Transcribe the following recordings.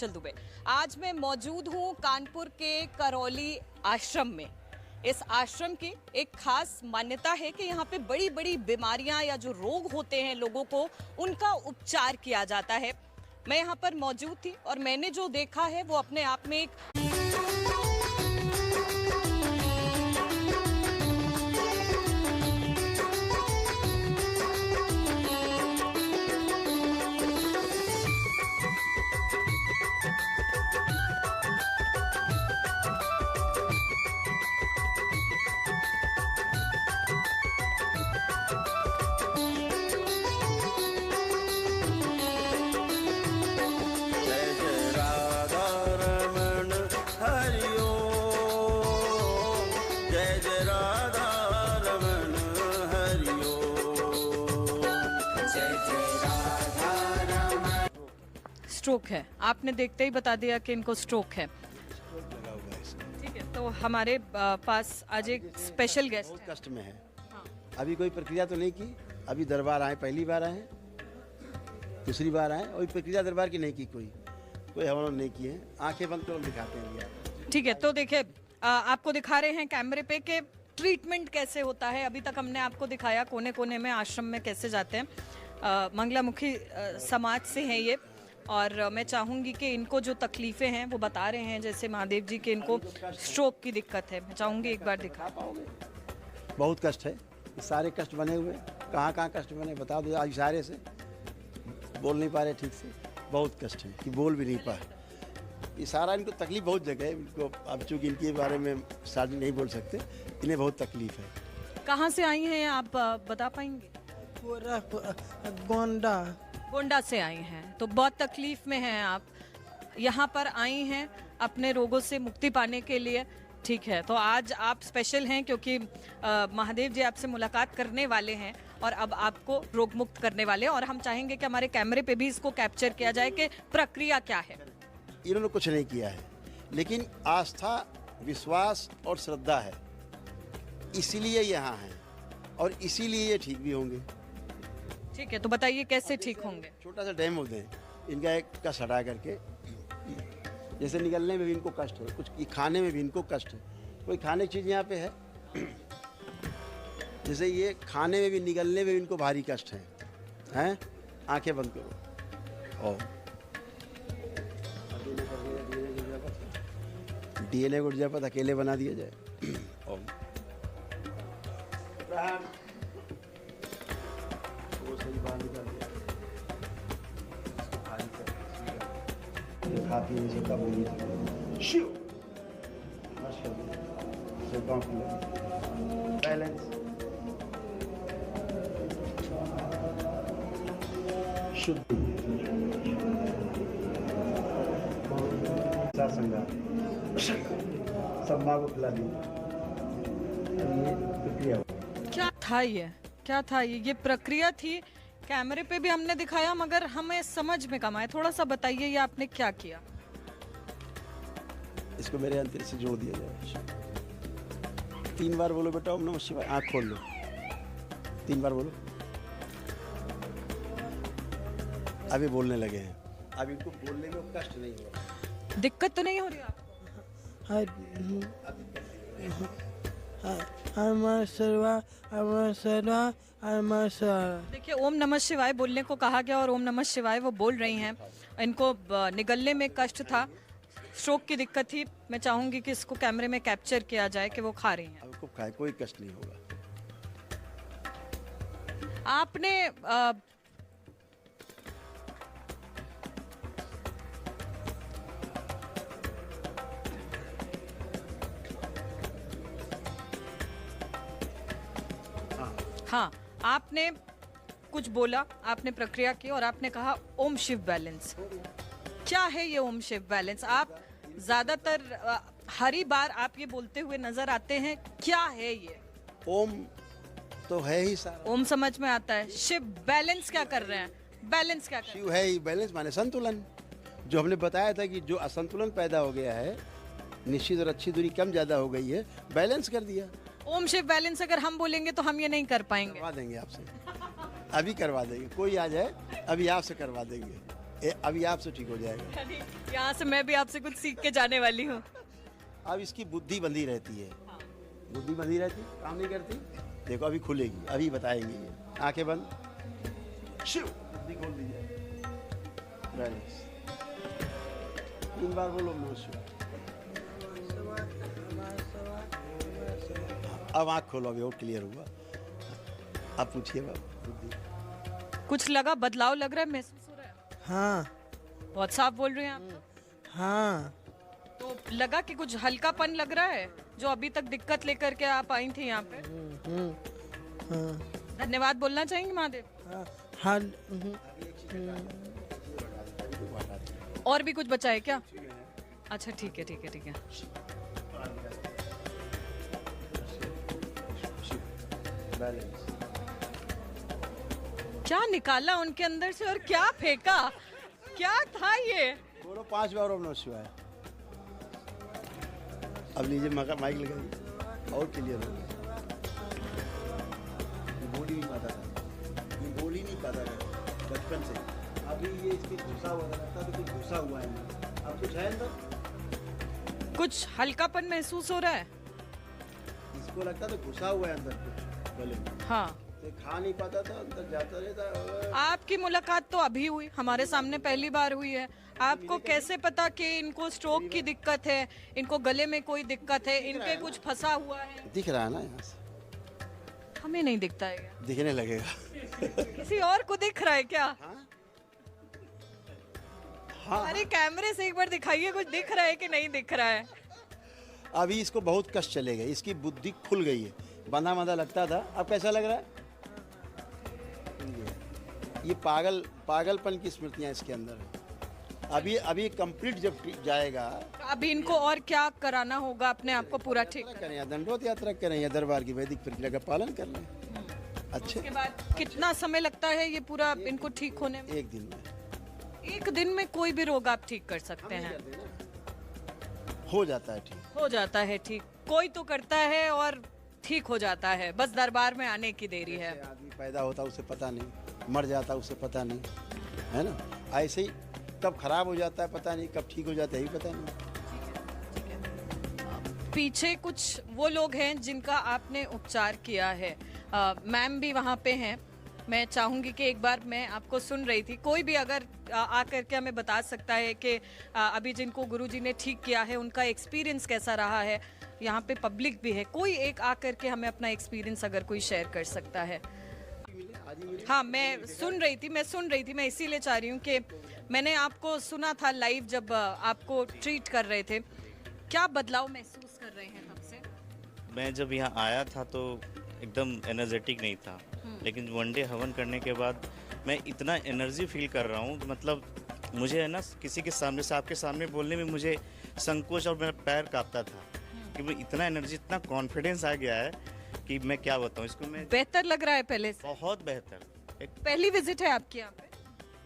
हलचल दुबे। आज मैं मौजूद हूँ कानपुर के करौली आश्रम में। इस आश्रम की एक खास मान्यता है कि यहाँ पे बड़ी बड़ी बीमारियां या जो रोग होते हैं लोगों को, उनका उपचार किया जाता है। मैं यहाँ पर मौजूद थी और मैंने जो देखा है वो अपने आप में एक स्ट्रोक है। आपने देखते ही बता दिया कि इनको स्ट्रोक है। ठीक है, तो हमारे पास आज एक स्पेशल गेस्ट बहुत कष्ट में है। अभी कोई प्रक्रिया तो नहीं की, अभी दरबार आए, पहली बार आए, दूसरी बार आए, और प्रक्रिया दरबार की नहीं की, कोई हम लोग नहीं किए हैं। आंखें बंद कर दिखाते हैं भैया। ठीक है, तो देखिए आपको दिखा रहे हैं कैमरे पे कि ट्रीटमेंट कैसे होता है। अभी तक हमने आपको दिखाया कोने कोने में आश्रम में कैसे जाते हैं। मंगलामुखी समाज से हैं ये, और मैं चाहूँगी कि इनको जो तकलीफ़ें हैं वो बता रहे हैं, जैसे महादेव जी के इनको स्ट्रोक की दिक्कत है। मैं चाहूँगी एक बार दिखा पाओगे। बहुत कष्ट है, सारे कष्ट बने हुए। कहाँ कहाँ कष्ट बने बता दो। आज इशारे से बोल नहीं पा रहे ठीक से, बहुत कष्ट है कि बोल भी नहीं पाए। इशारा इनको तकलीफ बहुत जगह है इनको। अब चूँकि इनके बारे में शादी नहीं बोल सकते, इन्हें बहुत तकलीफ है। कहाँ से आई हैं आप, बता पाएंगे? गोंडा से आई हैं, तो बहुत तकलीफ में हैं आप। यहाँ पर आई हैं अपने रोगों से मुक्ति पाने के लिए। ठीक है, तो आज आप स्पेशल हैं क्योंकि महादेव जी आपसे मुलाकात करने वाले हैं और अब आपको रोग मुक्त करने वाले हैं। और हम चाहेंगे कि हमारे कैमरे पे भी इसको कैप्चर किया जाए कि प्रक्रिया क्या है। इन्होंने कुछ नहीं किया है, लेकिन आस्था, विश्वास और श्रद्धा है, इसीलिए यहाँ हैं और इसीलिए ये ठीक भी होंगे। ठीक है, तो बताइए कैसे ठीक होंगे? छोटा सा डेमो दें इनका, एक कष्ट हटा करके। जैसे निकलने में भी इनको कष्ट है, कुछ खाने में भी इनको कष्ट है। कोई खाने की चीज़ यहाँ पे है, जैसे ये खाने में भी, निकलने में भी इनको भारी कष्ट है। हैं? आंखें बंद करो। और डीएनए को ऊर्जा पर अकेले बना दिया जाए। और वो सही बाहर निकाल दिया। खा पीने से कब हुई शिव बैलेंस शुद्ध सब माँ को खिला दी। ये प्रक्रिया क्या था, क्या था ये प्रक्रिया थी। कैमरे पे भी हमने दिखाया मगर हमें समझ में कम आया। थोड़ा सा बताइए ये आपने क्या किया? इसको मेरे अंतर से जोड़ दिया जाए। 3 बार बोलो बेटा ओम नमः शिवाय। आँख खोल लो, 3 बार बोलो। अभी बोलने लगे हैं। अब इनको बोलने में कष्ट नहीं हो रहा। दिक्कत तो नहीं हो रही आपको? देखिए, ओम नमः शिवाय बोलने को कहा गया और ओम नमः शिवाय वो बोल रही हैं। इनको निगलने में कष्ट था, स्ट्रोक की दिक्कत थी। मैं चाहूंगी कि इसको कैमरे में कैप्चर किया जाए कि वो खा रही हैं। आपको खाए कोई कष्ट नहीं होगा। आपने हाँ, आपने कुछ बोला, आपने प्रक्रिया की और आपने कहा ओम शिव बैलेंस। क्या है ये ओम शिव बैलेंस? आप ज्यादातर हर ही बार आप ये बोलते हुए नजर आते हैं, क्या है ये? ओम तो है ही सारा। ओम समझ में आता है, शिव बैलेंस क्या कर रहे हैं? बैलेंस क्या कर रहे हैं? शिव है ही, बैलेंस माने संतुलन। जो हमने बताया था कि जो असंतुलन पैदा हो गया है, निश्चित और अच्छी दूरी कम ज्यादा हो गई है, बैलेंस कर दिया। ओम शिव बैलेंस अगर हम बोलेंगे तो हम ये नहीं कर पाएंगे। करवा देंगे आपसे, अभी करवा देंगे। कोई आ जाए अभी आपसे करवा देंगे। अभी आपसे ठीक हो जाएगा। यहाँ से मैं भी आपसे कुछ सीख के जाने वाली हूँ। अब इसकी बुद्धि बंधी रहती है, बुद्धि बंधी रहती, काम नहीं करती। देखो अभी खुलेगी, अभी बताएंगे ये। आंखें बंद, शिव, बुद्धि खोल दीजिए, बैलेंस। 3 बार बोलो नमः शिवाय। अब आँख खोलो, अभी और क्लियर हुआ। अब पूछिए बुद्धि। कुछ लगा, बदलाव लग रहा है, महसूस हो रहा है? हाँ बहुत साफ बोल रहे हैं आप तो। हाँ। तो लगा कि कुछ हल्कापन लग रहा है जो अभी तक दिक्कत लेकर के आप आई थी यहाँ पे। हाँ धन्यवाद बोलना चाहेंगे महादेव? हाँ हाँ। और भी कुछ बचा है क्या? अच्छा ठीक है ठीक है ठीक है। बैलेंस। क्या निकाला उनके अंदर से और क्या फेंका? क्या था ये? बोलो 5 बार ओम नमः शिवाय। अब लीजिए माइक लगाइए और क्लियर हो गया। ये बोल ही नहीं पाता था, ये बोल ही नहीं पाता था बचपन से। अभी ये इसके घुसा हुआ था, लगता था कुछ घुसा हुआ है अंदर। अब कुछ है अंदर, कुछ हल्कापन महसूस हो रहा है? इसको लगता था घुसा हुआ है अंदर कुछ गले में, हाँ। तो खा नहीं पाता था, अंदर जाता रहता। आपकी मुलाकात तो अभी हुई, हमारे सामने पहली बार हुई है। आपको कैसे पता कि इनको स्ट्रोक की दिक्कत है, इनको गले में कोई दिक्कत है, इनके कुछ फंसा हुआ है? दिख रहा है ना यहाँ से, हमें नहीं दिखता है क्या? दिखने लगेगा। किसी और को दिख रहा है क्या? हाँ, अरे कैमरे से एक बार दिखाइए, कुछ दिख रहा है कि नहीं दिख रहा है? अभी इसको बहुत कष्ट चलेगा, इसकी बुद्धि खुल गई है। बंधा बंधा लगता था, अब कैसा लग रहा है? ये पागलपन की स्मृतियां इसके अंदर है। अभी कंप्लीट जब जाएगा, अभी इनको और क्या कराना होगा अपने आप को पूरा ठीक? करें या दंडोत यात्रा करें या दरबार की वैदिक प्रक्रिया का पालन कर लें। अच्छे उसके बाद कितना समय लगता है ये पूरा इनको ठीक होने में? 1 दिन में। 1 दिन में कोई भी रोग आप ठीक कर सकते हैं? हो जाता है ठीक। हो जाता है ठीक, कोई तो करता है और ठीक हो जाता है, बस दरबार में आने की देरी है। जैसे आदमी पैदा होता उसे पता नहीं, मर जाता उसे पता नहीं, है ना? ऐसे ही कब खराब हो जाता है पता नहीं, कब ठीक हो जाता है ही पता नहीं। पीछे कुछ वो लोग हैं जिनका आपने उपचार किया है, मैम भी वहाँ पे हैं। मैं चाहूँगी कि एक बार, मैं आपको सुन रही थी, कोई भी अगर आकर के हमें बता सकता है कि अभी जिनको गुरुजी ने ठीक किया है उनका एक्सपीरियंस कैसा रहा है। यहाँ पे पब्लिक भी है, कोई एक आकर के हमें अपना एक्सपीरियंस अगर कोई शेयर कर सकता है। हाँ, मैं सुन रही थी, मैं इसीलिए चाह रही हूँ कि मैंने आपको सुना था लाइव जब आपको ट्रीट कर रहे थे। क्या बदलाव महसूस कर रहे हैं तब से? मैं जब यहाँ आया था तो एकदम एनर्जेटिक नहीं था, लेकिन वन डे हवन करने के बाद मैं इतना एनर्जी फील कर रहा हूँ। मतलब मुझे है ना, किसी के सामने से आपके सामने बोलने में मुझे संकोच और मेरा पैर कांपता था कि मैं इतना एनर्जी, इतना कॉन्फिडेंस आ गया है कि मैं क्या बताऊँ इसको। मैं बेहतर लग रहा है पहले से? बहुत बेहतर। एक पहली विजिट है आपकी यहाँ पे?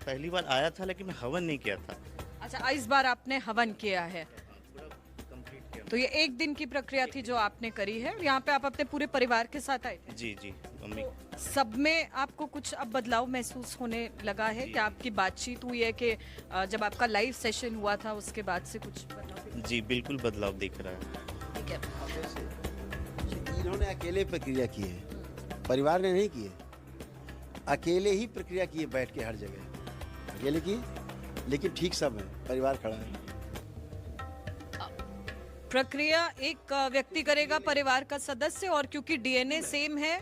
पहली बार आया था लेकिन मैं हवन नहीं किया था। अच्छा, इस बार आपने हवन किया है। पूरा कंप्लीट किया। तो ये 1 दिन की प्रक्रिया थी जो आपने करी है। यहाँ पे आप अपने पूरे परिवार के साथ आए थे? जी जी, मम्मी। तो सब में आपको कुछ अब बदलाव महसूस होने लगा है? क्या आपकी बातचीत हुई है कि जब आपका लाइव सेशन हुआ था उसके बाद से कुछ बदलाव? जी बिल्कुल बदलाव दिख रहा है। ठीक है। इन्होंने अकेले प्रक्रिया की है, परिवार ने नहीं की है। अकेले ही प्रक्रिया की है, बैठ के हर जगह अकेले की, लेकिन ठीक सब है, परिवार खड़ा है। प्रक्रिया एक व्यक्ति करेगा, परिवार का सदस्य, और क्योंकि डीएनए सेम है,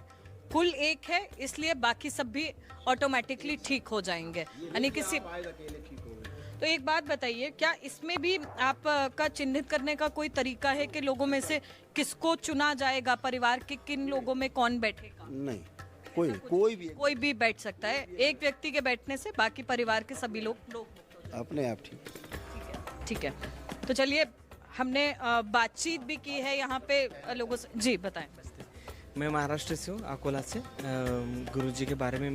कुल एक है, इसलिए बाकी सब भी ऑटोमेटिकली ठीक हो जाएंगे। यानी किसी अकेले ठीक हो गए। तो एक बात बताइए, क्या इसमें भी आपका चिन्हित करने का कोई तरीका है कि लोगों में से किसको चुना जाएगा, परिवार के किन लोगों में कौन बैठेगा? नहीं, कोई भी बैठ सकता है। एक व्यक्ति के बैठने से बाकी परिवार के सभी लोग अपने आप ठीक। ठीक है। तो चलिए, हमने बातचीत भी की है यहाँ पे लोगों से। जी बताएं। मैं महाराष्ट्र से हूँ, अकोला से। गुरुजी के बारे में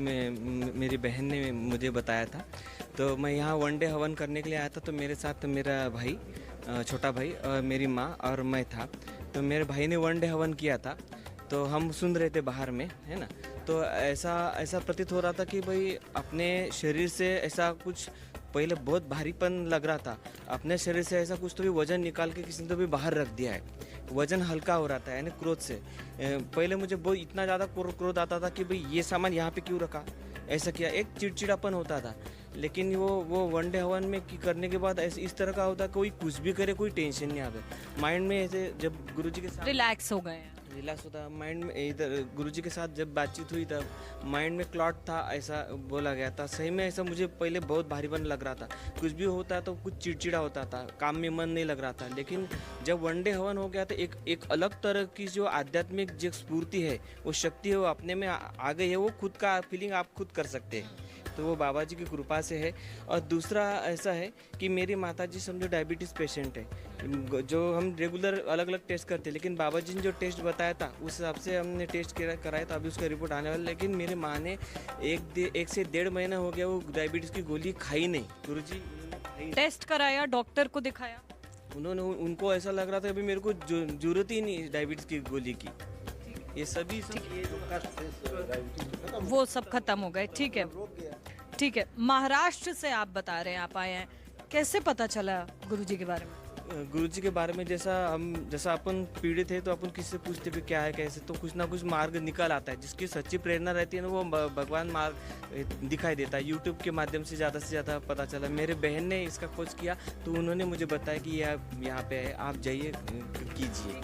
मेरी बहन ने मुझे बताया था, तो मैं यहाँ वन डे हवन करने के लिए आया था। तो मेरे साथ मेरा भाई, छोटा भाई, और मेरी माँ और मैं था। तो मेरे भाई ने वन डे हवन किया था, तो हम सुन रहे थे बाहर में, है ना। तो ऐसा प्रतीत हो रहा था कि भाई अपने शरीर से ऐसा कुछ पहले बहुत भारीपन लग रहा था। अपने शरीर से ऐसा कुछ तो भी वजन निकाल के किसी ने तो भी बाहर रख दिया है, वजन हल्का हो रहा था यानी क्रोध से। पहले मुझे बहुत इतना ज़्यादा क्रोध आता था कि भाई ये सामान यहाँ पे क्यों रखा, ऐसा किया, एक चिड़चिड़ापन होता था। लेकिन वो वनडे हवन में करने के बाद ऐसे इस तरह का होता है, कोई कुछ भी करे कोई टेंशन नहीं आता माइंड में। ऐसे जब गुरुजी के साथ रिलैक्स हो गए हैं। रिलैक्स होता माइंड में, इधर गुरुजी के साथ जब बातचीत हुई तब माइंड में क्लॉट था ऐसा बोला गया था। सही में ऐसा मुझे पहले बहुत भारीपन लग रहा था, कुछ भी होता तो कुछ चिड़चिड़ा होता था, काम में मन नहीं लग रहा था। लेकिन जब वनडे हवन हो गया तो एक अलग तरह की जो आध्यात्मिक जो स्फूर्ति है, वो शक्ति है, वो अपने में आ गई है। वो खुद का फीलिंग आप खुद कर सकते हैं, तो वो बाबा जी की कृपा से है। और दूसरा ऐसा है कि मेरी माता जी समझो डायबिटीज़ पेशेंट है, जो हम रेगुलर अलग अलग टेस्ट करते हैं, लेकिन बाबा जी ने जो टेस्ट बताया था उस हिसाब से हमने टेस्ट कराया था, अभी उसका रिपोर्ट आने वाला। लेकिन मेरी माँ ने 1 से 1.5 महीना हो गया वो डायबिटीज़ की गोली खाई नहीं। गुरुजी खाई, टेस्ट कराया, डॉक्टर को दिखाया, उनको ऐसा लग रहा था अभी मेरे को जरूरत ही नहीं डायबिटीज़ की गोली की। ये सभी ये जो वो सब खत्म हो गए। ठीक है, ठीक है। महाराष्ट्र से आप बता रहे हैं आप आए हैं, कैसे पता चला गुरुजी के बारे में? गुरुजी के बारे में जैसा अपन पीड़ित है तो अपन किससे पूछते भी क्या है कैसे, तो कुछ ना कुछ मार्ग निकल आता है। जिसकी सच्ची प्रेरणा रहती है ना, वो भगवान मार्ग दिखाई देता है। यूट्यूब के माध्यम से ज़्यादा पता चला। मेरे बहन ने इसका खोज किया तो उन्होंने मुझे बताया कि यहाँ पे है, आप जाइए कीजिए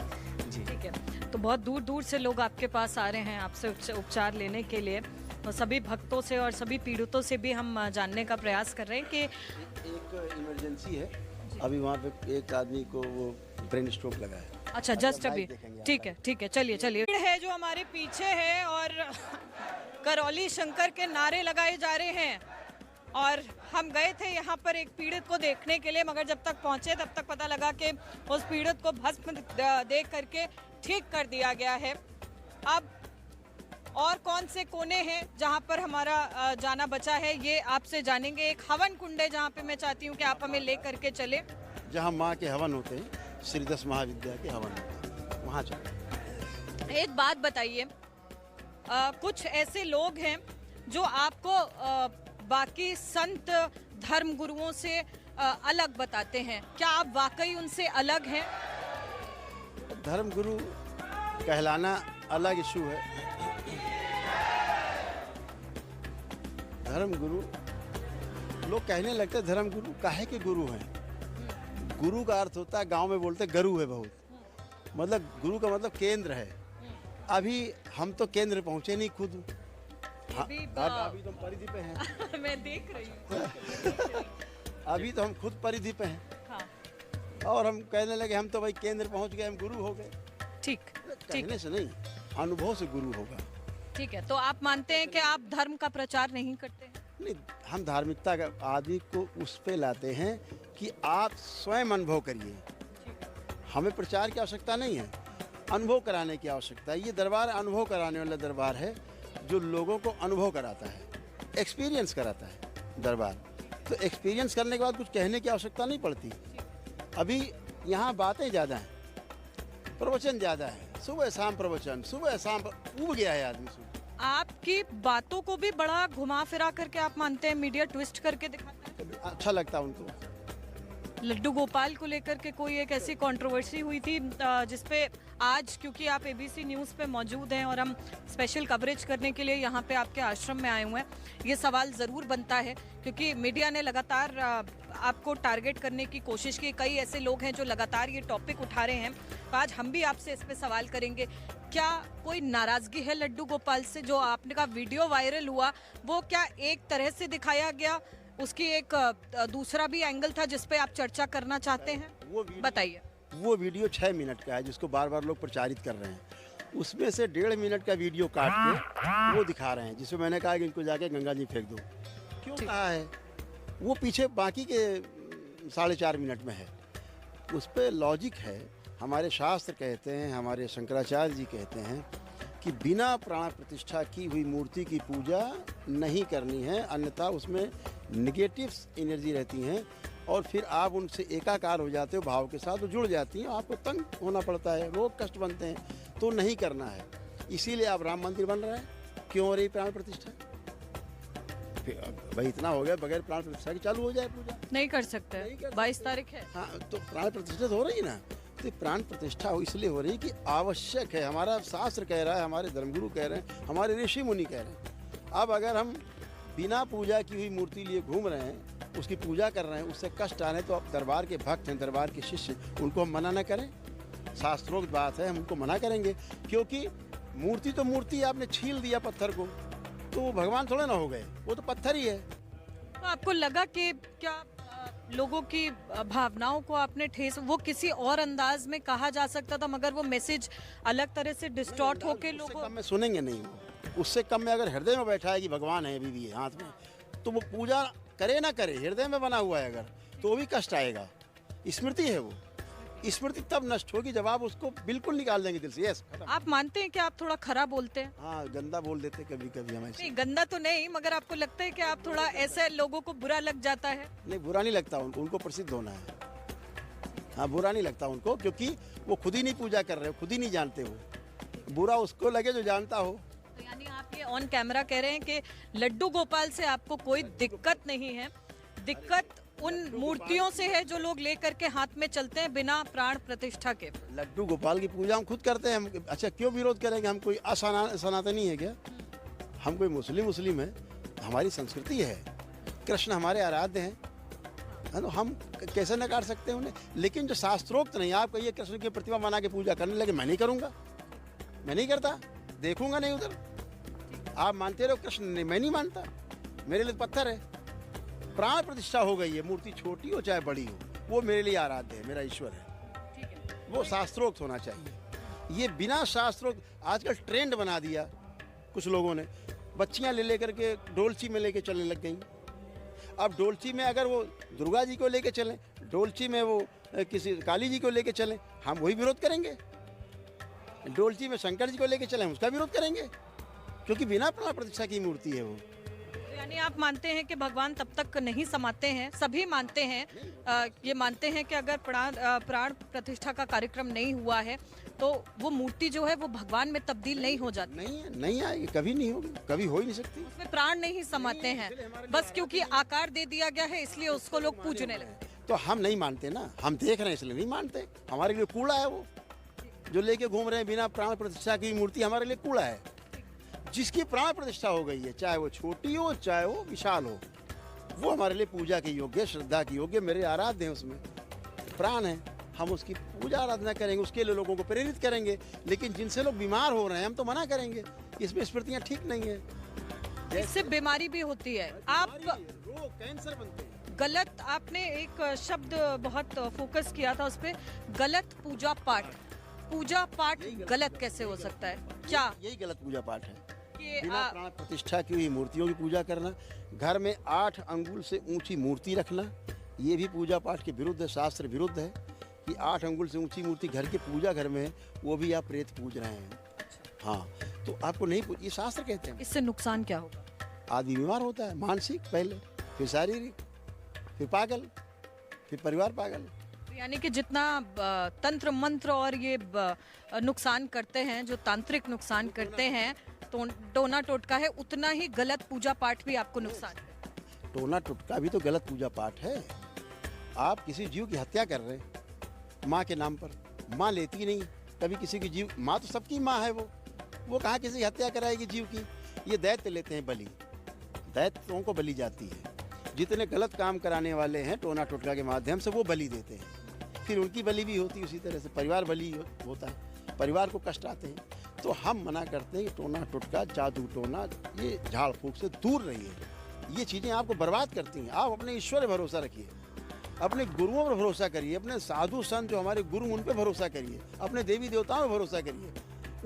जी। ठीक है, तो बहुत दूर दूर से लोग आपके पास आ रहे हैं आपसे उपचार लेने के लिए। और सभी भक्तों से और सभी पीड़ितों से भी हम जानने का प्रयास कर रहे हैं कि एक इमरजेंसी है अभी वहाँ पे, एक आदमी को वो ब्रेन स्ट्रोक लगा है। अच्छा, जस्ट अभी। ठीक है, ठीक है, चलिए चलिए। है जो हमारे पीछे है और करौली शंकर के नारे लगाए जा रहे हैं। और हम गए थे यहाँ पर एक पीड़ित को देखने के लिए, मगर जब तक पहुँचे तब तक पता लगा कि उस पीड़ित को भस्म दे करके ठीक कर दिया गया है। अब और कौन से कोने हैं जहाँ पर हमारा जाना बचा है, ये आपसे जानेंगे। एक हवन कुंड है जहाँ पे मैं चाहती हूँ कि आप हमें ले करके चले, जहाँ माँ के हवन होते हैं, श्री 10 महाविद्या के हवन होते हैं, वहाँ चले। एक बात बताइए, कुछ ऐसे लोग हैं जो आपको बाकी संत धर्म गुरुओं से अलग बताते हैं, क्या आप वाकई उनसे अलग हैं? धर्म गुरु कहलाना अलग इशू है। धर्म गुरु लोग कहने लगते हैं धर्म गुरु काहे के गुरु हैं। गुरु का अर्थ होता है, गांव में बोलते गरु है बहुत, मतलब गुरु का मतलब केंद्र है। अभी हम तो केंद्र पहुंचे नहीं खुद। अभी तो हम परिधि पे हैं। मैं देख रही हूँ। अभी तो हम खुद परिधि पे हैं। हाँ। और हम कहने लगे हम तो भाई केंद्र पहुंच गए, हम गुरु हो गए। ठीक, कहने से नहीं, अनुभव से गुरु होगा। ठीक है, तो आप मानते हैं कि आप धर्म का प्रचार नहीं करते हैं? नहीं, हम धार्मिकता का आदमी को उस पे लाते हैं कि आप स्वयं अनुभव करिए। हमें प्रचार की आवश्यकता नहीं है, अनुभव कराने की आवश्यकता है। ये दरबार अनुभव कराने वाला दरबार है, जो लोगों को अनुभव कराता है, एक्सपीरियंस कराता है दरबार। तो एक्सपीरियंस करने के बाद कुछ कहने की आवश्यकता नहीं पड़ती। अभी यहाँ बातें ज़्यादा हैं, प्रवचन ज़्यादा है, सुबह शाम प्रवचन, सुबह शाम उब गया है आदमी सुबह। आपकी बातों को भी बड़ा घुमा फिरा करके आप मानते हैं मीडिया ट्विस्ट करके दिखाता है? अच्छा लगता है उनको। लड्डू गोपाल को लेकर के कोई एक ऐसी कंट्रोवर्सी हुई थी जिसपे आज, क्योंकि आप एबीसी न्यूज़ पे मौजूद हैं और हम स्पेशल कवरेज करने के लिए यहाँ पे आपके आश्रम में आए हुए हैं, ये सवाल ज़रूर बनता है क्योंकि मीडिया ने लगातार आपको टारगेट करने की कोशिश की। कई ऐसे लोग हैं जो लगातार ये टॉपिक उठा रहे हैं, तो आज हम भी आपसे इस पे सवाल करेंगे। क्या कोई नाराज़गी है लड्डू गोपाल से? जो आपने का वीडियो वायरल हुआ वो क्या एक तरह से दिखाया गया, उसकी एक दूसरा भी एंगल था जिस पे आप चर्चा करना चाहते हैं? बताइए। वो वीडियो 6 मिनट का है जिसको बार बार लोग प्रचारित कर रहे हैं। उसमें से 1.5 मिनट का वीडियो काट के वो दिखा रहे हैं, जिसमें मैंने कहा कि इनको जाके गंगा जी फेंक दो। क्यों कहा है? वो पीछे बाकी के 4.5 मिनट में है, उस पर लॉजिक है। हमारे शास्त्र कहते हैं, हमारे शंकराचार्य जी कहते हैं कि बिना प्राण प्रतिष्ठा की हुई मूर्ति की पूजा नहीं करनी है, अन्यथा उसमें निगेटिव एनर्जी रहती हैं और फिर आप उनसे एकाकार हो जाते हो, भाव के साथ वो जुड़ जाती हैं, आपको तंग होना पड़ता है, रोग कष्ट बनते हैं, तो नहीं करना है। इसीलिए आप राम मंदिर बन रहा है, क्यों हो रही प्राण प्रतिष्ठा? फिर भाई इतना हो गया, बगैर प्राण प्रतिष्ठा के चालू हो जाए पूजा। नहीं कर सकते, नहीं कर 22 तारीख है। हाँ, तो प्राण प्रतिष्ठा तो हो रही है ना। तो प्राण प्रतिष्ठा इसलिए हो रही है कि आवश्यक है, हमारा शास्त्र कह रहा है, हमारे धर्मगुरु कह रहे हैं, हमारे ऋषि मुनि कह रहे हैं। अब अगर हम बिना पूजा की हुई मूर्ति लिए घूम रहे हैं, उसकी पूजा कर रहे हैं, उससे कष्ट आ रहे हैं, तो अब दरबार के भक्त हैं, दरबार के शिष्य, उनको हम मना न करें। शास्त्रोक्त बात है, हम उनको मना करेंगे, क्योंकि मूर्ति तो मूर्ति, आपने छील दिया पत्थर को तो वो भगवान थोड़े ना हो गए, वो तो पत्थर ही है। तो आपको लगा कि क्या लोगों की भावनाओं को आपने ठेस, वो किसी और अंदाज में कहा जा सकता था, मगर वो मैसेज अलग तरह से डिस्टॉर्ट होके उससे लोगों कम में सुनेंगे नहीं वो। उससे कम में अगर हृदय में बैठा है कि भगवान है अभी भी हाथ में, तो वो पूजा करे ना करे, हृदय में बना हुआ है अगर, तो वो भी कष्ट आएगा। स्मृति है वो, स्मृति तब नष्ट होगी जब आप उसको बिल्कुल निकाल देंगे दिल से। यस, आप मानते हैं कि आप थोड़ा खरा बोलते हैं? हाँ, गंदा बोल देते कभी कभी हमें। नहीं, गंदा तो नहीं, मगर आपको लगता है कि आप थोड़ा ऐसे लोगों को बुरा लग जाता है? नहीं, बुरा नहीं लगता उनको, उनको प्रसिद्ध होना है। हाँ, बुरा नहीं लगता उनको, क्योंकि वो खुद ही नहीं पूजा कर रहे हो, खुद ही नहीं जानते हो। बुरा उसको लगे जो जानता हो। तो यानी आप ये ऑन कैमरा कह रहे हैं कि लड्डू गोपाल से आपको कोई दिक्कत नहीं है, दिक्कत उन मूर्तियों से है जो लोग लेकर के हाथ में चलते हैं बिना प्राण प्रतिष्ठा के। लड्डू गोपाल की पूजा हम खुद करते हैं। हम अच्छा क्यों विरोध करेंगे? हम कोई सनातनी है क्या? हम कोई मुस्लिम है? हमारी संस्कृति है, कृष्ण हमारे आराध्य हैं, है तो हम कैसे नकार सकते हैं उन्हें? लेकिन जो शास्त्रोक्त नहीं, आप कहिए कृष्ण की प्रतिमा बना के पूजा करने लगे, मैं नहीं करूँगा, मैं नहीं करता, देखूंगा नहीं उधर। आप मानते रहो कृष्ण नहीं, मैं नहीं मानता, मेरे लिए पत्थर है। प्राण प्रतिष्ठा हो गई है, मूर्ति छोटी हो चाहे बड़ी हो, वो मेरे लिए आराध्य है, मेरा ईश्वर है, वो शास्त्रोक्त होना चाहिए। ये बिना शास्त्रोक्त आजकल ट्रेंड बना दिया कुछ लोगों ने, बच्चियां ले लेकर के डोलची में लेके चलने लग गई। अब डोलची में अगर वो दुर्गा जी को लेके चलें, डोलची में वो किसी काली जी को लेके चलें, हम वही विरोध करेंगे। डोलची में शंकर जी को लेके चलें, उसका विरोध करेंगे, क्योंकि बिना प्राण प्रतिष्ठा की मूर्ति है वो। यानी आप मानते हैं कि भगवान तब तक नहीं समाते हैं, सभी मानते हैं, ये मानते हैं कि अगर प्राण प्रतिष्ठा का कार्यक्रम नहीं हुआ है तो वो मूर्ति जो है वो भगवान में तब्दील नहीं हो जाती। नहीं आएगी, कभी नहीं होगी, कभी हो ही नहीं सकती। उसमें प्राण नहीं समाते हैं, बस क्योंकि आकार दे दिया गया है इसलिए उसको लोग पूजने लगे। तो हम नहीं मानते ना, हम देख रहे हैं इसलिए नहीं मानते। हमारे लिए कूड़ा है वो, जो लेके घूम रहे हैं बिना प्राण प्रतिष्ठा की मूर्ति, हमारे लिए कूड़ा है। जिसकी प्राण प्रतिष्ठा हो गई है, चाहे वो छोटी हो चाहे वो विशाल हो, वो हमारे लिए पूजा के योग्य, श्रद्धा के योग्य, मेरे आराध्य हैं, उसमें प्राण है, हम उसकी पूजा आराधना करेंगे, उसके लिए लोगों को प्रेरित करेंगे। लेकिन जिनसे लोग बीमार हो रहे हैं हम तो मना करेंगे, इसमें स्मृतियाँ ठीक नहीं है। इससे बीमारी भी होती है। आप रोग कैंसर बनते हैं। गलत, आपने एक शब्द बहुत फोकस किया था उस पर, गलत पूजा पाठ। पूजा पाठ गलत कैसे हो सकता है? क्या यही गलत पूजा पाठ है? कि बिना प्राण प्रतिष्ठा की हुई मूर्तियों की पूजा करना, घर में 8 अंगुल से ऊंची मूर्ति रखना, ये भी पूजा पाठ के विरुद्ध है, शास्त्र विरुद्ध है कि 8 अंगुल से ऊंची मूर्ति घर के पूजा घर में है, वो भी आप प्रेत पूज रहे हैं। हाँ, तो आपको नहीं, ये शास्त्र कहते हैं। इससे नुकसान क्या होगा? आदमी बीमार होता है, मानसिक पहले, फिर शारीरिक, फिर पागल, फिर परिवार पागल। यानी कि जितना तंत्र मंत्र और ये नुकसान करते हैं, जो तांत्रिक नुकसान करते हैं, तो टोना टोटका है, उतना ही गलत पूजा पाठ भी आपको नुकसान है। टोना टोटका भी तो गलत पूजा पाठ है। आप किसी जीव की हत्या कर रहे हैं माँ के नाम पर, माँ लेती नहीं कभी किसी की जीव, माँ तो सबकी माँ है, वो कहाँ किसी की हत्या कराएगी जीव की? ये दैत्य लेते हैं बलि, दैत्यों को बलि जाती है। जितने गलत काम कराने वाले हैं टोना टोटका के माध्यम से, वो बलि देते हैं, फिर उनकी बलि भी होती है उसी तरह से, परिवार बलि होता है, परिवार को कष्ट आते हैं। तो हम मना करते हैं कि टोना टोटका, जादू टोना, ये झाड़ फूक से दूर रहिए, ये चीज़ें आपको बर्बाद करती हैं। आप अपने ईश्वर पर भरोसा रखिए, अपने गुरुओं पर भरोसा करिए, अपने साधु संत जो हमारे गुरु उन पर भरोसा करिए, अपने देवी देवताओं पर भरोसा करिए,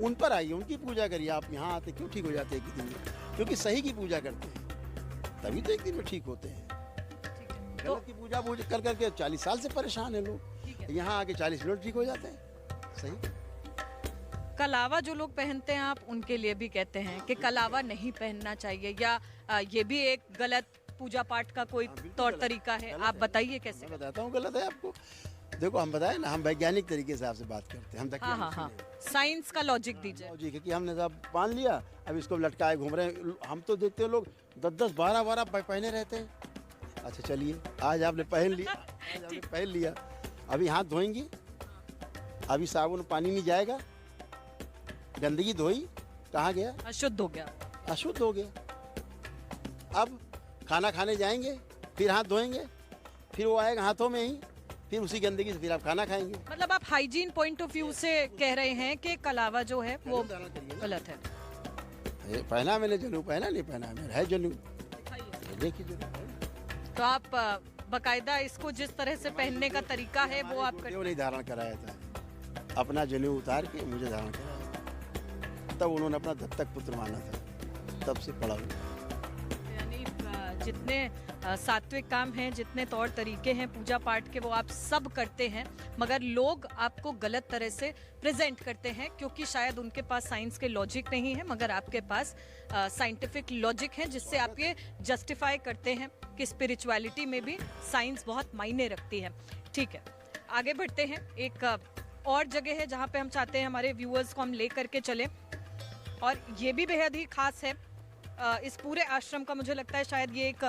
उन पर आइए, उनकी पूजा करिए। आप यहाँ आते क्यों ठीक हो जाते हैं एक दिन में? क्योंकि सही की पूजा करते हैं, तभी तो एक दिन में ठीक होते हैं। गलत की पूजा कर करके 40 साल से परेशान है लोग, यहाँ आके 40 मिनट ठीक हो जाते हैं। सही। कलावा जो लोग पहनते हैं, आप उनके लिए भी कहते हैं कि कलावा नहीं पहनना चाहिए, या ये भी एक गलत पूजा पाठ का कोई तौर तरीका है? आप बताइए कैसे। मैं बताता हूँ गलत है आपको। देखो, हम बताए ना, हम वैज्ञानिक तरीके से आपसे बात करते हैं, हम हाँ, साइंस का लॉजिक दीजिए। लॉजिक है कि हमने सब मान लिया, अब इसको लटकाए घूम रहे हैं। हम तो देखते हैं लोग 10-10 12-12 पहने रहते हैं। अच्छा चलिए, आज आपने पहन लिया, आज आपने पहन लिया, अभी हाथ धोएंगी, अभी साबुन पानी नहीं जाएगा, गंदगी धोई, कहाँ गया? अशुद्ध हो गया। अशुद्ध हो गया। अब खाना खाने जाएंगे, फिर हाथ धोएंगे, फिर वो आएगा हाथों में ही, फिर उसी गंदगी से फिर आप खाना खाएंगे। मतलब आप हाइजीन पॉइंट ऑफ व्यू से कह रहे हैं कि कलावा जो है वो गलत है। ये पहना मैंने जनेऊ, पहना नहीं पहना मेरा है जनेऊ, देखिए जनेऊ। तो आप बकायदा इसको जिस तरह से पहनने का तरीका है वो आप गुरुदेव नहीं धारण कराया था, अपना जनेऊ उतार के मुझे धारण कराया, तब उन्होंने अपना दत्तक पुत्र माना था, तब से पड़ा हुआ। यानी जितने सात्विक काम हैं, जितने तौर तरीके हैं पूजा पाठ के, वो आप सब करते हैं, मगर लोग आपको गलत तरह से प्रेजेंट करते हैं क्योंकि शायद उनके पास साइंस के लॉजिक नहीं है, मगर आपके पास साइंटिफिक लॉजिक है जिससे आप ये जस्टिफाई करते हैं कि स्पिरिचुअलिटी में भी साइंस बहुत मायने रखती है। ठीक है, आगे बढ़ते हैं। एक और जगह है जहाँ पे हम चाहते हैं हमारे व्यूअर्स को हम ले करके चलें, और ये भी बेहद ही खास है इस पूरे आश्रम का। मुझे लगता है शायद ये एक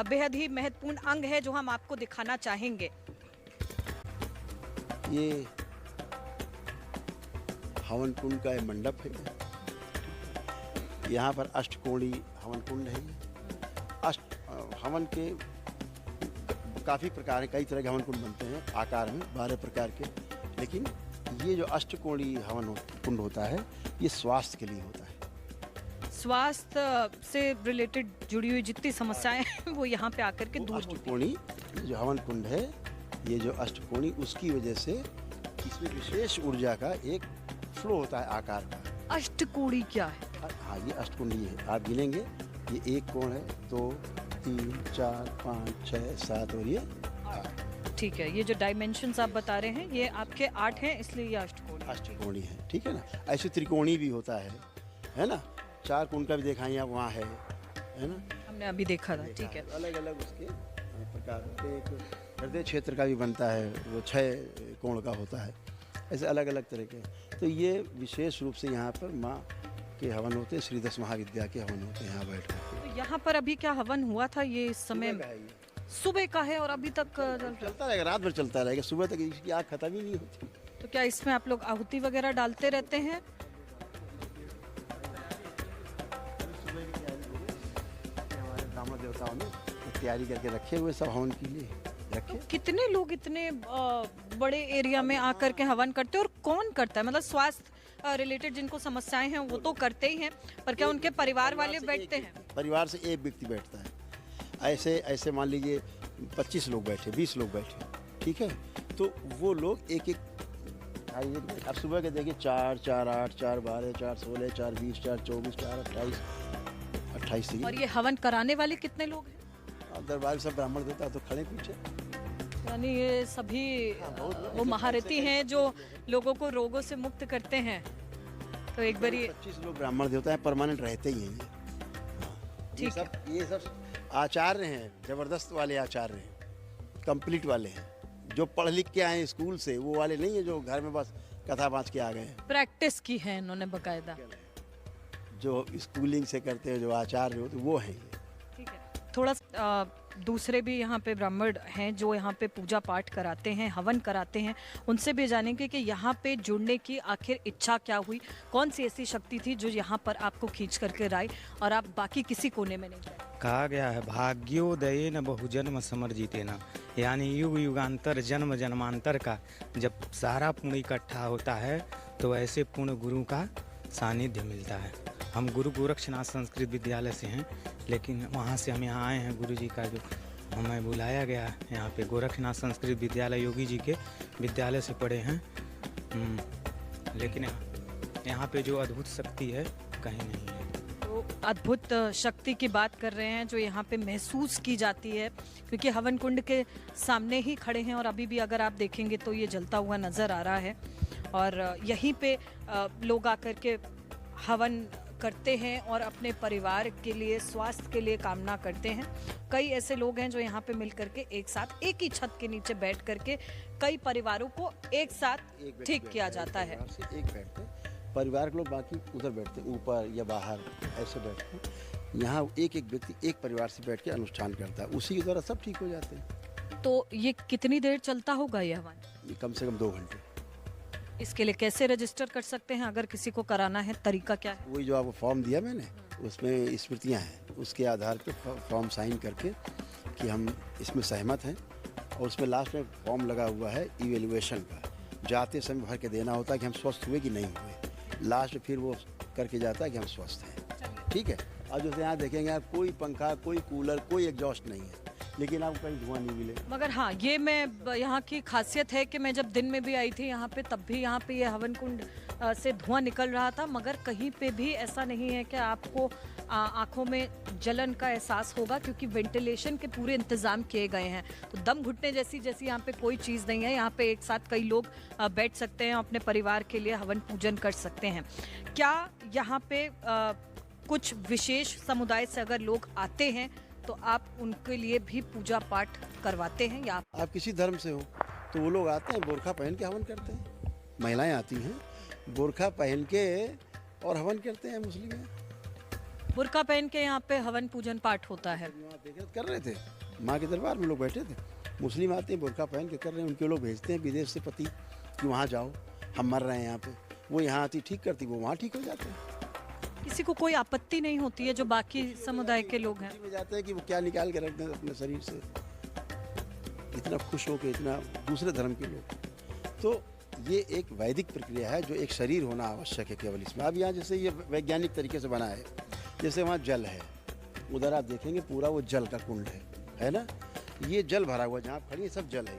बेहद ही महत्वपूर्ण अंग है जो हम आपको दिखाना चाहेंगे। ये हवन कुंड का एक मंडप है, यहाँ पर अष्टकोणी हवन कुंड है। हवन के काफ़ी प्रकार हैं, कई तरह के हवन कुंड बनते हैं आकार में, 12 प्रकार के, लेकिन ये जो अष्टकोणी हवन कुंड होता है ये स्वास्थ्य के लिए होता है। स्वास्थ्य से रिलेटेड जुड़ी हुई जितनी समस्याएं हैं वो यहाँ पे आकर के दूर होती हैं। अष्टकोणी जो हवन कुंड है, ये जो अष्टकोणी, उसकी वजह से इसमें विशेष ऊर्जा का एक फ्लो होता है आकार का। अष्टकोणी क्या है? हाँ, ये अष्टकोणी है, आप गिनेंगे, ये एक कोण है, 2 3 4 5 6 7 और ये 8। ठीक है, ये जो डायमेंशंस आप बता रहे हैं ये आपके 8 हैं, इसलिए ये अष्टकोणी है। ठीक है ना, ऐसे त्रिकोणी भी होता है ना, 4 कोण का भी देखा आप वहाँ है ना, हमने अभी देखा था। ठीक है, अलग अलग उसके प्रकार। एक हृदय क्षेत्र का भी बनता है, वो 6 कोण का होता है, ऐसे अलग अलग तरह के। तो ये विशेष रूप से यहाँ पर माँ के हवन होते हैं, श्री 10 महाविद्या के हवन होते हैं यहाँ बैठ कर। तो यहाँ पर अभी क्या हवन हुआ था? ये इस समय सुबह का है और अभी तक चलता रहेगा, रात भर चलता रहेगा, सुबह तक इसकी आग खत्म ही नहीं होती। तो क्या इसमें आप लोग आहुति वगैरह डालते रहते हैं? हमारे ब्राह्मण देवताओं ने तैयारी करके रखे हुए सब हवन के लिए रखे। तो कितने लोग इतने बड़े एरिया में आकर के हवन करते हैं, और कौन करता है? मतलब स्वास्थ्य रिलेटेड जिनको समस्याएं हैं वो तो करते ही हैं, पर क्या उनके परिवार वाले बैठते हैं? परिवार से एक व्यक्ति बैठता है। ऐसे ऐसे मान लीजिए 25 लोग बैठे, 20 लोग बैठे, ठीक है, तो वो लोग एक एक, अब सुबह के देखिए 4 4 8 4 12 4 16 4 20 4 24 4 28। और ये हवन कराने वाले कितने लोग हैं? अब दरबार सब ब्राह्मण देता तो खड़े पीछे, यानी ये सभी वो महारथी हैं जो लोगों को रोगों से मुक्त करते हैं। तो एक बार 25 लोग ब्राह्मण देवता है, परमानेंट रहते ही हैं ठीक है। ये सब आचार्य हैं, जबरदस्त वाले आचार्य हैं, कंप्लीट वाले हैं, जो पढ़ लिख के आए स्कूल से, वो वाले नहीं है जो घर में बस कथा बाँच के आ गए हैं। प्रैक्टिस की है इन्होंने बकायदा। जो स्कूलिंग से करते हैं, जो आचार्य होते वो हैं। ठीक है, थोड़ा दूसरे भी यहाँ पे ब्राह्मण हैं जो यहाँ पे पूजा पाठ कराते हैं, हवन कराते हैं, उनसे भी जानेंगे कि यहाँ पे जुड़ने की आखिर इच्छा क्या हुई, कौन सी ऐसी शक्ति थी जो यहाँ पर आपको खींच करके लाई और आप बाकी किसी कोने में नहीं गए। कहा गया है भाग्योदय न बहुजन्म समर्जिते न, यानी युग युगांतर जन्म जन्मांतर का जब सारा पुण्य इकट्ठा होता है तो ऐसे पूर्ण गुरु का सानिध्य मिलता है। हम गुरु गोरक्षनाथ संस्कृत विद्यालय से हैं, लेकिन वहाँ से हम यहाँ आए हैं, गुरु जी का जो हमें बुलाया गया है यहाँ पे, गोरक्षनाथ संस्कृत विद्यालय योगी जी के विद्यालय से पढ़े हैं, लेकिन यहाँ पे जो अद्भुत शक्ति है कहीं नहीं है। तो अद्भुत शक्ति की बात कर रहे हैं जो यहाँ पे महसूस की जाती है, क्योंकि हवन कुंड के सामने ही खड़े हैं और अभी भी अगर आप देखेंगे तो ये जलता हुआ नज़र आ रहा है, और यहीं पे लोग आकर के हवन करते हैं और अपने परिवार के लिए, स्वास्थ्य के लिए कामना करते हैं। कई ऐसे लोग हैं जो यहाँ पे मिल करके एक साथ एक ही छत के नीचे बैठ करके कई परिवारों को एक साथ ठीक किया जाता है। एक बैठते, परिवार के लोग बाकी उधर बैठते, ऊपर या बाहर ऐसे बैठते, यहाँ एक एक व्यक्ति एक परिवार से बैठ के अनुष्ठान करता है, उसी के द्वारा सब ठीक हो जाते हैं। तो ये कितनी देर चलता होगा ये हवन? ये कम से कम 2 घंटे। इसके लिए कैसे रजिस्टर कर सकते हैं अगर किसी को कराना है, तरीका क्या है? वही जो आपको फॉर्म दिया मैंने, उसमें स्मृतियाँ हैं, उसके आधार पे फॉर्म साइन करके कि हम इसमें सहमत हैं, और उसमें लास्ट में फॉर्म लगा हुआ है इवेल्युएशन का, जाते समय भर के देना होता है कि हम स्वस्थ हुए कि नहीं हुए। लास्ट फिर वो करके जाता है कि हम स्वस्थ हैं। ठीक है। और जैसे यहाँ देखेंगे आप, कोई पंखा, कोई कूलर, कोई एग्जॉस्ट नहीं है, लेकिन आपको कहीं धुआं नहीं मिले। मगर हाँ, ये मैं यहाँ की खासियत है कि मैं जब दिन में भी आई थी यहाँ पे, तब भी यहाँ पे ये हवन कुंड से धुआं निकल रहा था, मगर कहीं पे भी ऐसा नहीं है कि आपको आंखों में जलन का एहसास होगा, क्योंकि वेंटिलेशन के पूरे इंतजाम किए गए हैं। तो दम घुटने जैसी यहाँ पे कोई चीज़ नहीं है। यहाँ पे एक साथ कई लोग बैठ सकते हैं, अपने परिवार के लिए हवन पूजन कर सकते हैं। क्या यहाँ पे कुछ विशेष समुदाय से अगर लोग आते हैं तो आप उनके लिए भी पूजा पाठ करवाते हैं, या आप किसी धर्म से हो तो वो लोग आते हैं, बोरखा पहन के हवन करते हैं। महिलाएं आती हैं बोरखा पहन के और हवन करते हैं। मुस्लिम हैं, बुर्का पहन के यहाँ पे हवन पूजन पाठ होता है। वहाँ देखे कर रहे थे, माँ के दरबार में लोग बैठे थे। मुस्लिम आते हैं बोरखा पहन के कर रहे हैं, उनके लोग भेजते हैं विदेश से पति कि वहाँ जाओ, हम मर रहे हैं यहाँ पे। वो यहाँ आती ठीक करती, वो वहाँ ठीक हो जाते हैं। किसी को कोई आपत्ति नहीं होती है जो बाकी समुदाय के लोग हैं? में जाते हैं कि वो क्या निकाल के रखते हैं अपने शरीर से, इतना खुश हो के, इतना दूसरे धर्म के लोग। तो ये एक वैदिक प्रक्रिया है, जो एक शरीर होना आवश्यक है केवल इसमें। अब यहाँ जैसे ये वैज्ञानिक तरीके से बना है, जैसे वहाँ जल है, उधर आप देखेंगे पूरा वो जल का कुंड है ना। ये जल भरा हुआ, जहाँ आप खड़ी है सब जल है,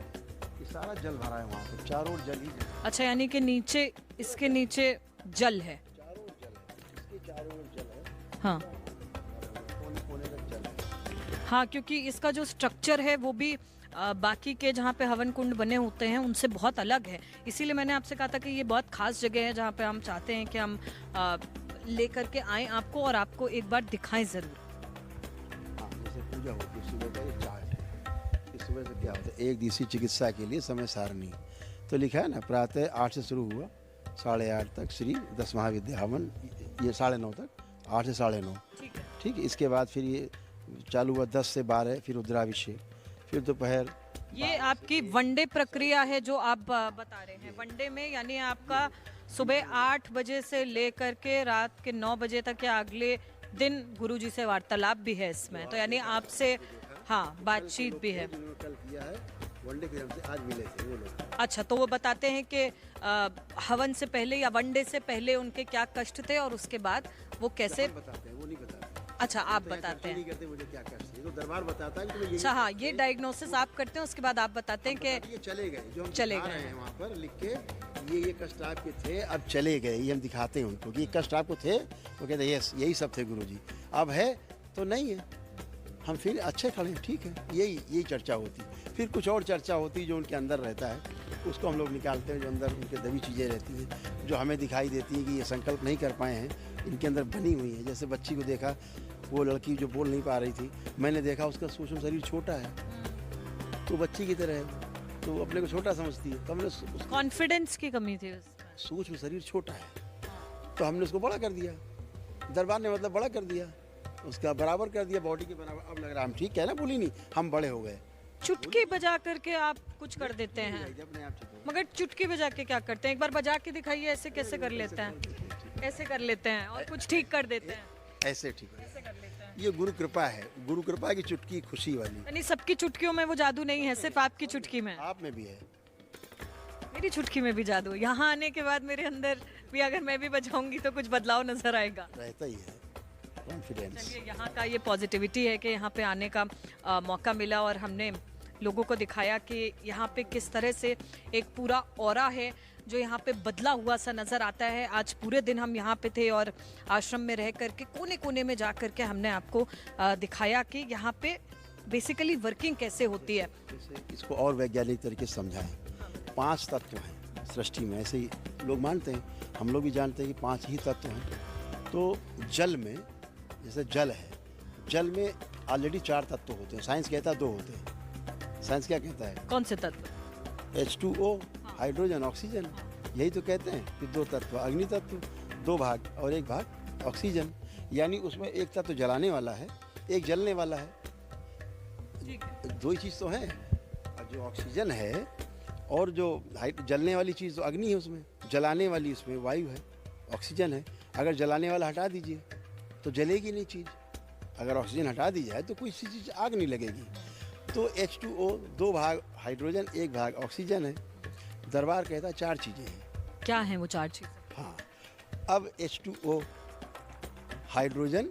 ये सारा जल भरा है वहाँ पर, चारों ओर जल ही जल। अच्छा, यानी कि नीचे, इसके नीचे जल है? चारों ओर जल है, इसके चारों ओर जल है। हाँ कोने कोने तक जल है। हाँ, क्योंकि इसका जो स्ट्रक्चर है वो भी बाकी के जहाँ पे हवन कुंड बने होते हैं उनसे बहुत अलग है। इसीलिए मैंने आपसे कहा था कि ये बहुत खास जगह है, जहाँ पे हम चाहते हैं कि हम लेकर के आएँ आपको, और आपको एक बार दिखाएं ज़रूर। हाँ, जैसे पूजा होती है सुबह का, ये चार्ट है। इस सुबह से क्या होता है, एक दिवसीय चिकित्सा के लिए समय सारणी तो लिखा है ना। प्रातः 8 से शुरू हुआ, 8:30 तक श्री 10 महाविद्या हवन, ये 9:30 तक, 8 से 9:30। ठीक है। इसके बाद फिर ये चालू हुआ 10 से 12, फिर रुद्राभिषेक, फिर दोपहर। ये आपकी वनडे प्रक्रिया है जो आप बता रहे हैं। वनडे में यानी आपका सुबह 8 बजे से लेकर के रात के 9 बजे तक या अगले दिन गुरुजी से वार्तालाप भी है इसमें, तो यानी आपसे हाँ बातचीत भी है। कल किया है वनडे के हमसे, आज मिले थे वो लोग। अच्छा, तो वो बताते हैं कि हवन से पहले या वनडे से पहले उनके क्या कष्ट थे, और उसके बाद वो कैसे बताते हैं, वो नहीं बताते। अच्छा, आप बताते हैं। नहीं करते मुझे क्या कष्ट है, तो दरबार बताता है कि तुम्हें अच्छा हाँ, ये डायग्नोसिस आप करते हैं, उसके बाद आप बताते हैं कि ये चले गए, जो हम चले दिखा गए रहे हैं वहाँ पर लिख के, ये कष्ट आपके थे, अब चले गए। ये हम दिखाते हैं उनको कि ये कष्ट आपको थे, वो कहते हैं यस, यही सब थे गुरुजी, अब है तो नहीं है, हम फिर अच्छे खड़े हैं, ठीक है। यही चर्चा होती। फिर कुछ और चर्चा होती जो उनके अंदर रहता है, उसको हम लोग निकालते हैं, जो अंदर उनके दबी चीज़ें रहती हैं, जो हमें दिखाई देती हैं कि ये संकल्प नहीं कर पाए हैं, इनके अंदर बनी हुई है। जैसे बच्ची को देखा, वो लड़की जो बोल नहीं पा रही थी, मैंने देखा उसका सूक्ष्म शरीर छोटा है, तो बच्ची की तरह है, तो अपने को छोटा समझती है, तो हमने कॉन्फिडेंस की कमी थी उसमें। सूक्ष्म शरीर छोटा है, तो हमने उसको बड़ा कर दिया। दरबार ने मतलब बड़ा कर दिया, उसका बराबर कर दिया, बॉडी के बराबर। अब लग रहा हम ठीक है ना, बोली नहीं, हम बड़े हो गए। चुटकी बजा करके आप कुछ कर देते हैं, अपने आप ठीक हो मगर चुटकी बजा के क्या करते हैं? एक बार बजा के दिखाइए, ऐसे कैसे कर लेते हैं? ऐसे कर लेते हैं और कुछ ठीक कर देते हैं, गए। ऐसे ठीक हो ऐसे कर लेते हैं। ये गुरु कृपा है, गुरु कृपा की चुटकी खुशी वाली। यानी सबकी चुटकियों में वो जादू नहीं है, सिर्फ आपकी चुटकी में। आप में भी है। मेरी चुटकी में भी जादू। यहाँ आने के बाद मेरे अंदर भी अगर मैं भी बजाऊंगी तो कुछ बदलाव नजर आएगा। रहता ही है कॉन्फिडेंस। चलिए, यहाँ का ये पॉजिटिविटी है कि यहाँ पे आने का मौका मिला, और हमने लोगों को दिखाया कि यहाँ पे किस तरह से एक पूरा ऑरा है जो यहाँ पे बदला हुआ सा नज़र आता है। आज पूरे दिन हम यहाँ पे थे और आश्रम में रह करके कोने कोने में जा करके हमने आपको दिखाया कि यहाँ पे बेसिकली वर्किंग कैसे होती है। जैसे इसको और वैज्ञानिक तरीके से समझाएं, 5 तत्व हैं सृष्टि में, ऐसे ही लोग मानते हैं, हम लोग भी जानते हैं कि 5 ही तत्व हैं। तो जल में, जैसे जल है, जल में ऑलरेडी 4 तत्व होते हैं, साइंस कहता है 2 होते हैं। साइंस क्या कहता है? कौन से तत्व? H2O, हाइड्रोजन, ऑक्सीजन, यही तो कहते हैं कि 2 तत्व, अग्नि तत्व 2 भाग और 1 भाग ऑक्सीजन। यानी उसमें एक तत्व जलाने वाला है, एक जलने वाला है। ठीक है। दो ही चीज़ तो है, और जो ऑक्सीजन है और जो जलने वाली चीज़ तो अग्नि है, उसमें जलाने वाली उसमें वायु है, ऑक्सीजन है। अगर जलाने वाला हटा दीजिए तो जलेगी नहीं चीज़। अगर ऑक्सीजन हटा दी जाए तो कोई सी चीज़ आग नहीं लगेगी। तो H2O 2 भाग हाइड्रोजन 1 भाग ऑक्सीजन है। दरबार कहता है 4 चीज़ें हैं। क्या है वो 4 चीजें? हाँ, अब H2O हाइड्रोजन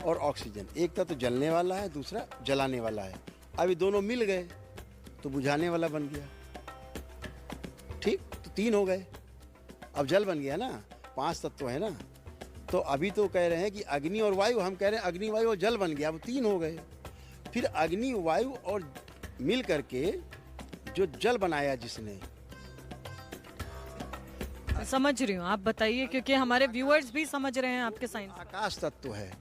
और ऑक्सीजन, एक तो जलने वाला है, दूसरा जलाने वाला है। अब ये दोनों मिल गए तो बुझाने वाला बन गया। ठीक, तो 3 हो गए। अब जल बन गया ना, 5 तत्व है ना। तो अभी तो कह रहे हैं कि अग्नि और वायु, हम कह रहे हैं अग्नि वायु और जल बन गया। अब 3 हो गए। फिर अग्नि वायु और मिल करके जो जल बनाया जिसने, समझ रही हूँ, आप बताइए, क्योंकि हमारे व्यूअर्स भी समझ रहे हैं आपके साइंस। आकाश तत्व है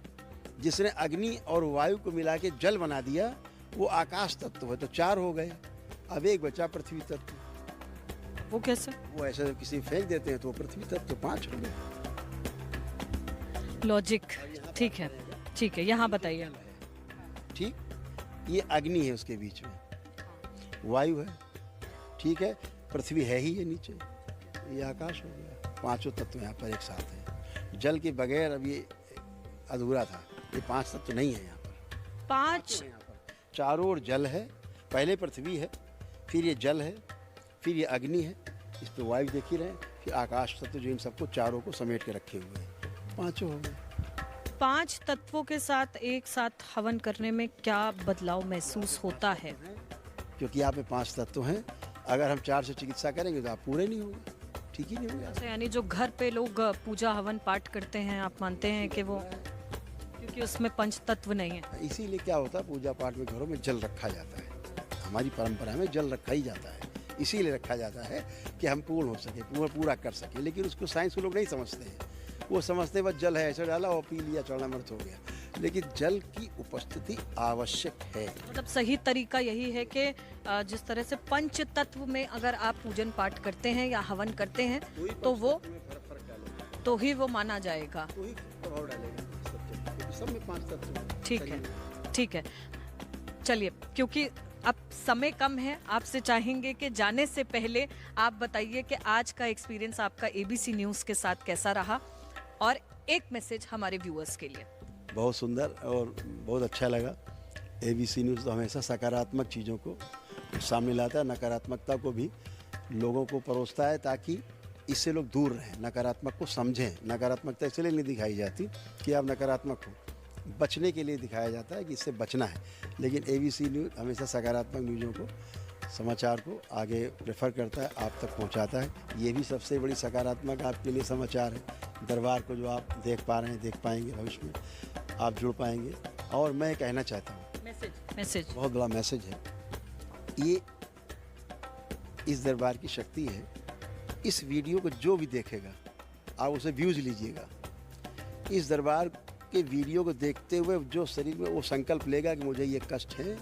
जिसने अग्नि और वायु को मिला के जल बना दिया, वो आकाश तत्व है। तो 4 हो गए। अब एक बचा पृथ्वी तत्व। वो कैसे? वो ऐसे जब किसी फेंक देते हैं तो वो पृथ्वी तत्व 5 हो गए। लॉजिक। ठीक है, ठीक है, यहाँ बताइए। ठीक, ये अग्नि है, उसके बीच में वायु है। ठीक है, पृथ्वी है ही ये नीचे, ये आकाश हो गया। 5 तत्व यहाँ पर एक साथ हैं। जल के बगैर अब ये अधूरा था। ये 5 तत्व नहीं है यहाँ पर। 5 यहाँ पर चारों ओर जल है। पहले पृथ्वी है, फिर ये जल है, फिर ये अग्नि है, इस पे वायु देख ही रहे हैं, फिर आकाश तत्व जो इन सबको चारों को समेट के रखे हुए हैं। 5 हो गए। 5 तत्वों के साथ एक साथ हवन करने में क्या बदलाव महसूस होता है? क्योंकि यहाँ पे 5 तत्व हैं। अगर हम 4 से चिकित्सा करेंगे तो आप पूरे नहीं होंगे, ठीक ही नहीं होंगे। अच्छा, यानी जो घर पे लोग पूजा हवन पाठ करते हैं, आप मानते हैं कि वो, क्योंकि उसमें पंच तत्व नहीं है, इसीलिए क्या होता है, पूजा पाठ में घरों में जल रखा जाता है। हमारी परंपरा में जल रखा ही जाता है। इसीलिए रखा जाता है कि हम पूर्ण हो सके, पूरा कर सके। लेकिन उसको साइंस के लोग नहीं समझते हैं। वो समझते बस जल है, ऐसे डाला और पी लिया, चरणामृत हो गया। लेकिन जल की उपस्थिति आवश्यक है। मतलब सही तरीका यही है कि जिस तरह से पंच तत्व में अगर आप पूजन पाठ करते हैं या हवन करते हैं तो वो तो ही वो माना जाएगा। तो ही प्रभाव डालेगा। सब में 5 तत्व हैं। ठीक है, ठीक है। चलिए, क्योंकि अब समय कम है, आपसे चाहेंगे कि जाने से पहले आप बताइए कि आज का एक्सपीरियंस आपका ABC न्यूज़ के साथ कैसा रहा, और एक मैसेज हमारे व्यूअर्स के लिए। बहुत सुंदर और बहुत अच्छा लगा। ABC न्यूज़ तो हमेशा सकारात्मक चीज़ों को सामने लाता है, नकारात्मकता को भी लोगों को परोसता है, ताकि इससे लोग दूर रहें, नकारात्मक को समझें। नकारात्मकता इसलिए नहीं दिखाई जाती कि आप नकारात्मक हो, बचने के लिए दिखाया जाता है कि इससे बचना है। लेकिन ABC न्यूज़ हमेशा सकारात्मक न्यूज़ों को, समाचार को आगे प्रेफर करता है, आप तक पहुंचाता है। ये भी सबसे बड़ी सकारात्मक आपके लिए समाचार है। दरबार को जो आप देख पा रहे हैं, देख पाएंगे, भविष्य में आप जुड़ पाएंगे। और मैं कहना चाहता हूँ, मैसेज बहुत बड़ा मैसेज है ये, इस दरबार की शक्ति है। इस वीडियो को जो भी देखेगा आप उसे व्यूज़ लीजिएगा। इस दरबार के वीडियो को देखते हुए जो शरीर में वो संकल्प लेगा कि मुझे ये कष्ट है,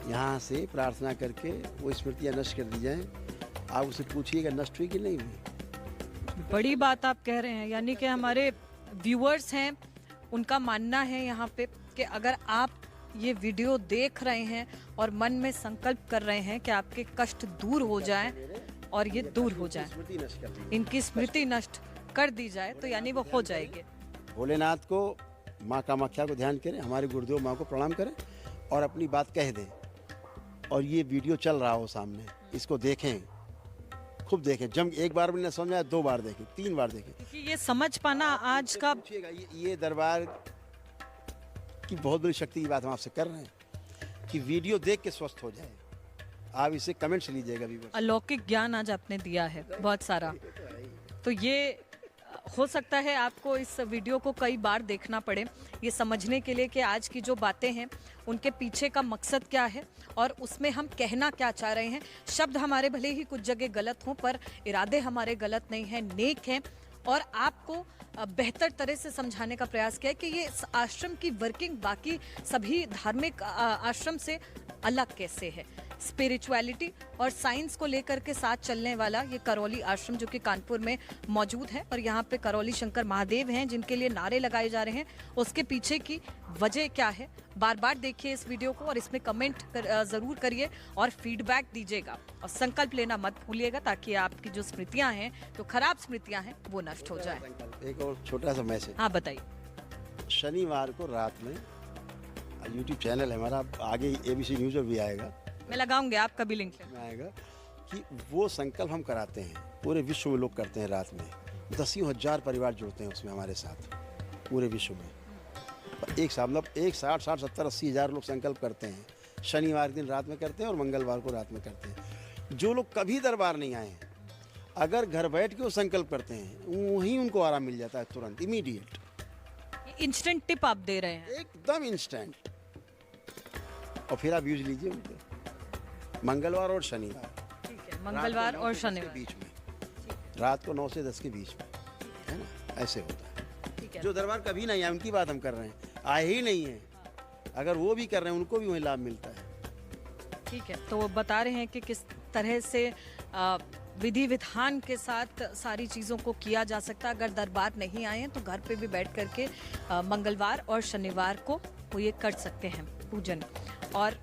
यहाँ से प्रार्थना करके वो स्मृतियाँ नष्ट कर दी जाएं। आप उसे पूछिएगा नष्ट हुई कि नहीं हुई। बड़ी बात आप कह रहे हैं, यानी कि हमारे व्यूअर्स हैं, उनका मानना है यहाँ पे कि अगर आप ये वीडियो देख रहे हैं और मन में संकल्प कर रहे हैं कि आपके कष्ट दूर हो जाएं और ये दूर हो जाए, स्मृति नष्ट कर दी। इनकी स्मृति नष्ट कर दी जाए, तो यानी वो हो जाएगी। भोलेनाथ को, माँ कामाख्या को ध्यान करें, हमारे गुरुदेव माँ को प्रणाम करें और अपनी बात कह दें। और ये वीडियो चल रहा हो सामने, इसको देखें, खूब देखें। जब एक बार भी न समझ आए 2 बार देखें, 3 बार देखें। क्योंकि ये समझ पाना आज का, पूछिएगा, ये दरबार की बहुत बड़ी शक्ति की बात हम आपसे कर रहे हैं कि वीडियो देख के स्वस्थ हो जाए। आप इसे कमेंट्स लीजिएगा व्यूअर्स। अलौकिक ज्ञान आज आपने दिया है बहुत सारा। तो ये हो सकता है आपको इस वीडियो को कई बार देखना पड़े ये समझने के लिए कि आज की जो बातें हैं उनके पीछे का मकसद क्या है और उसमें हम कहना क्या चाह रहे हैं। शब्द हमारे भले ही कुछ जगह गलत हों, पर इरादे हमारे गलत नहीं हैं, नेक हैं। और आपको बेहतर तरह से समझाने का प्रयास किया है कि ये आश्रम की वर्किंग बाकी सभी धार्मिक आश्रम से अलग कैसे है। स्पिरिचुअलिटी और साइंस को लेकर के साथ चलने वाला ये करौली आश्रम जो कि कानपुर में मौजूद है। और यहाँ पे करौली शंकर महादेव हैं जिनके लिए नारे लगाए जा रहे हैं। उसके पीछे की वजह क्या है, बार बार देखिए इस वीडियो को और इसमें कमेंट जरूर करिए और फीडबैक दीजिएगा और संकल्प लेना मत भूलिएगा ताकि आपकी जो स्मृतियां हैं, जो खराब स्मृतियां हैं, वो नष्ट हो जाए। एक और छोटा सा मैसेज। हाँ बताइए। शनिवार को रात में यूट्यूब चैनल है हमारा, आगे ABC न्यूज़ में भी आएगा, मैं लगाऊंगी, आपका भी लिंक है। में आएगा कि वो संकल्प हम कराते हैं, पूरे विश्व में लोग करते हैं। रात में 10,000 परिवार जुड़ते हैं उसमें हमारे साथ, पूरे विश्व में। एक साथ मतलब 60, 70, 80 हज़ार लोग संकल्प करते हैं। शनिवार दिन रात में करते हैं और मंगलवार को रात में करते हैं। जो लोग कभी दरबार नहीं आए हैं, अगर घर बैठ के वो संकल्प करते हैं, वहीं उनको आराम मिल जाता है, तुरंत, इमीडिएट, इंस्टेंट टिप आप दे रहे हैं। एकदम इंस्टेंट। और फिर आप यूज लीजिए उनको मंगलवार और शनिवार, ठीक है, मंगलवार और शनिवार के बीच में, रात को 9 से 10 के बीच में, है ना, ऐसे होता है। ठीक है। जो दरबार कभी नहीं आए उनकी बात हम कर रहे हैं, आए ही नहीं है, अगर वो भी कर रहे हैं उनको भी वही लाभ मिलता है। ठीक है, तो वो बता रहे हैं कि किस तरह से विधि विधान के साथ सारी चीज़ों को किया जा सकता है। अगर दरबार नहीं आए हैं तो घर पे भी बैठ करके मंगलवार और शनिवार को वो ये कर सकते हैं पूजन। और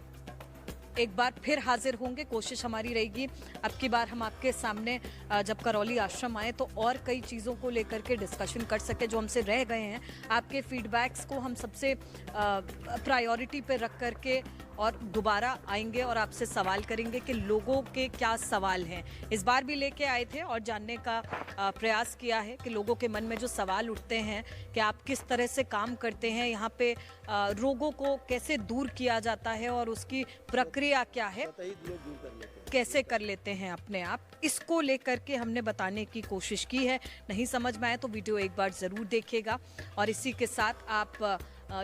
एक बार फिर हाजिर होंगे, कोशिश हमारी रहेगी अब की बार हम आपके सामने जब करौली आश्रम आए तो और कई चीज़ों को लेकर के डिस्कशन कर सके जो हमसे रह गए हैं। आपके फीडबैक्स को हम सबसे प्रायोरिटी पे रख करके और दोबारा आएंगे और आपसे सवाल करेंगे कि लोगों के क्या सवाल हैं। इस बार भी लेके आए थे और जानने का प्रयास किया है कि लोगों के मन में जो सवाल उठते हैं कि आप किस तरह से काम करते हैं, यहाँ पे रोगों को कैसे दूर किया जाता है और उसकी प्रक्रिया क्या है, कैसे कर लेते हैं अपने आप, इसको लेकर के हमने बताने की कोशिश की है। नहीं समझ में आए तो वीडियो एक बार ज़रूर देखिएगा। और इसी के साथ आप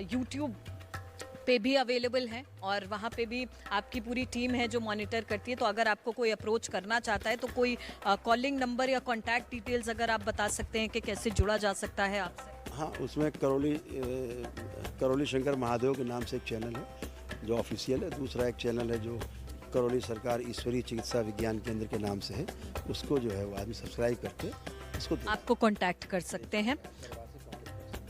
YouTube पे भी अवेलेबल हैं और वहाँ पे भी आपकी पूरी टीम है जो मॉनिटर करती है। तो अगर आपको कोई अप्रोच करना चाहता है तो कोई कॉलिंग नंबर या कॉन्टैक्ट डिटेल्स अगर आप बता सकते हैं कि कैसे जुड़ा जा सकता है आपसे। हाँ, उसमें करौली शंकर महादेव के नाम से एक चैनल है जो ऑफिशियल है। दूसरा एक चैनल है जो करौली सरकार ईश्वरीय चिकित्सा विज्ञान केंद्र के नाम से है, उसको जो है वो आदमी सब्सक्राइब करके इसको आपको कांटेक्ट कर सकते हैं।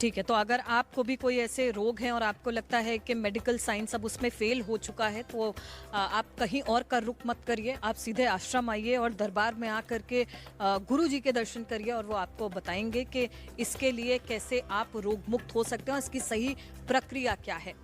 ठीक है, तो अगर आपको भी कोई ऐसे रोग हैं और आपको लगता है कि मेडिकल साइंस अब उसमें फेल हो चुका है तो आप कहीं और का रुख मत करिए, आप सीधे आश्रम आइए और दरबार में आकर के गुरु जी के दर्शन करिए और वो आपको बताएंगे कि इसके लिए कैसे आप रोग मुक्त हो सकते हैं और इसकी सही प्रक्रिया क्या है।